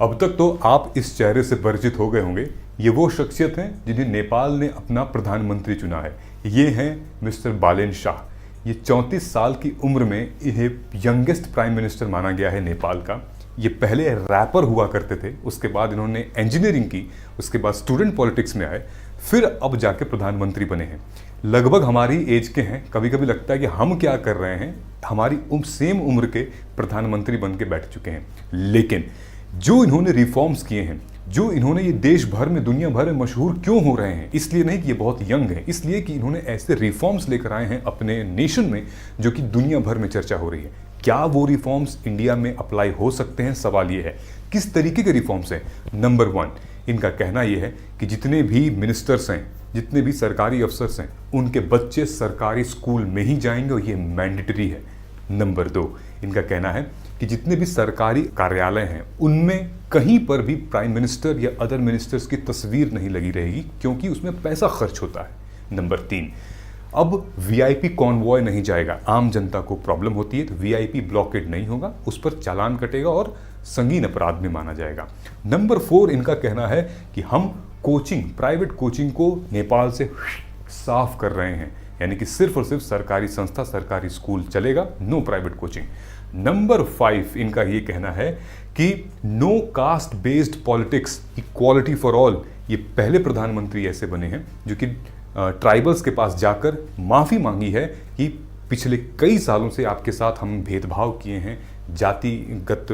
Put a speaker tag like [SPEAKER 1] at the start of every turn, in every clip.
[SPEAKER 1] अब तक तो आप इस चेहरे से परिचित हो गए होंगे। ये वो शख्सियत हैं जिन्हें नेपाल ने अपना प्रधानमंत्री चुना है। ये हैं मिस्टर बालेन शाह। ये 34 साल की उम्र में इन्हें यंगेस्ट प्राइम मिनिस्टर माना गया है नेपाल का। ये पहले रैपर हुआ करते थे, उसके बाद इन्होंने इंजीनियरिंग की, उसके बाद स्टूडेंट पॉलिटिक्स में आए, फिर अब जाके प्रधानमंत्री बने हैं। लगभग हमारी एज के हैं। कभी कभी लगता है कि हम क्या कर रहे हैं, हमारी सेम उम्र के प्रधानमंत्री बन के बैठ चुके हैं। लेकिन जो इन्होंने रिफॉर्म्स किए हैं, जो इन्होंने ये देश भर में, दुनिया भर में मशहूर क्यों हो रहे हैं, इसलिए नहीं कि ये बहुत यंग है, इसलिए कि इन्होंने ऐसे रिफॉर्म्स लेकर आए हैं अपने नेशन में जो कि दुनिया भर में चर्चा हो रही है। क्या वो रिफॉर्म्स इंडिया में अप्लाई हो सकते हैं? सवाल ये है किस तरीके के रिफॉर्म्स हैं। नंबर 1, इनका कहना यह है कि जितने भी मिनिस्टर्स हैं, जितने भी सरकारी अफसर्स हैं, उनके बच्चे सरकारी स्कूल में ही जाएंगे और ये मैंडेटरी है। नंबर 2, इनका कहना है कि जितने भी सरकारी कार्यालय हैं उनमें कहीं पर भी प्राइम मिनिस्टर या अदर मिनिस्टर्स की तस्वीर नहीं लगी रहेगी, क्योंकि उसमें पैसा खर्च होता है। नंबर 3, अब वीआईपी कॉन्वॉय नहीं जाएगा। आम जनता को प्रॉब्लम होती है तो वीआईपी ब्लॉकेड नहीं होगा, उस पर चालान कटेगा और संगीन अपराध में माना जाएगा। नंबर 4, इनका कहना है कि हम कोचिंग, प्राइवेट कोचिंग को नेपाल से साफ कर रहे हैं, यानी कि सिर्फ और सिर्फ सरकारी संस्था, सरकारी स्कूल चलेगा, नो प्राइवेट कोचिंग। नंबर 5, इनका ये कहना है कि no caste based politics, equality for all. ये पहले प्रधानमंत्री ऐसे बने हैं जो कि ट्राइबल्स के पास जाकर माफ़ी मांगी है कि पिछले कई सालों से आपके साथ हम भेदभाव किए हैं, जातिगत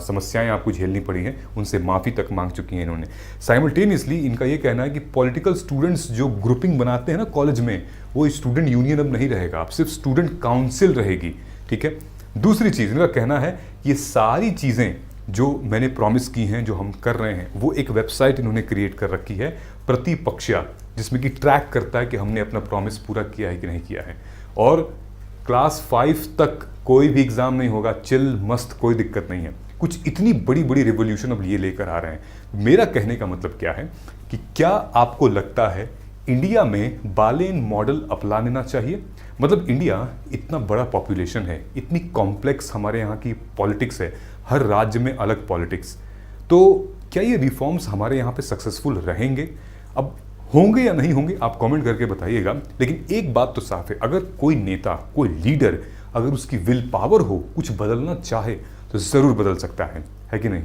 [SPEAKER 1] समस्याएं आपको झेलनी पड़ी हैं, उनसे माफ़ी तक मांग चुकी हैं इन्होंने। साइमल्टेनियसली इनका ये कहना है कि पॉलिटिकल स्टूडेंट्स जो ग्रुपिंग बनाते हैं ना कॉलेज में, वो स्टूडेंट यूनियन अब नहीं रहेगा, अब सिर्फ स्टूडेंट काउंसिल रहेगी। ठीक है। दूसरी चीज़, इनका कहना है ये सारी चीज़ें जो मैंने प्रॉमिस की हैं, जो हम कर रहे हैं, वो एक वेबसाइट इन्होंने क्रिएट कर रखी है, प्रतिपक्षा, जिसमें कि ट्रैक करता है कि हमने अपना प्रॉमिस पूरा किया है कि नहीं किया है। और क्लास 5 तक कोई भी एग्ज़ाम नहीं होगा, चिल मस्त, कोई दिक्कत नहीं है। कुछ इतनी बड़ी बड़ी रिवॉल्यूशन अब ये लेकर आ रहे हैं। मेरा कहने का मतलब क्या है कि क्या आपको लगता है इंडिया में बालेन मॉडल अपना लेना चाहिए? मतलब इंडिया इतना बड़ा पॉपुलेशन है, इतनी कॉम्प्लेक्स हमारे यहाँ की पॉलिटिक्स है, हर राज्य में अलग पॉलिटिक्स, तो क्या ये रिफॉर्म्स हमारे यहाँ पे सक्सेसफुल रहेंगे? अब होंगे या नहीं होंगे आप कमेंट करके बताइएगा। लेकिन एक बात तो साफ है, अगर कोई नेता, कोई लीडर, अगर उसकी विल पावर हो, कुछ बदलना चाहे, तो ज़रूर बदल सकता है कि नहीं?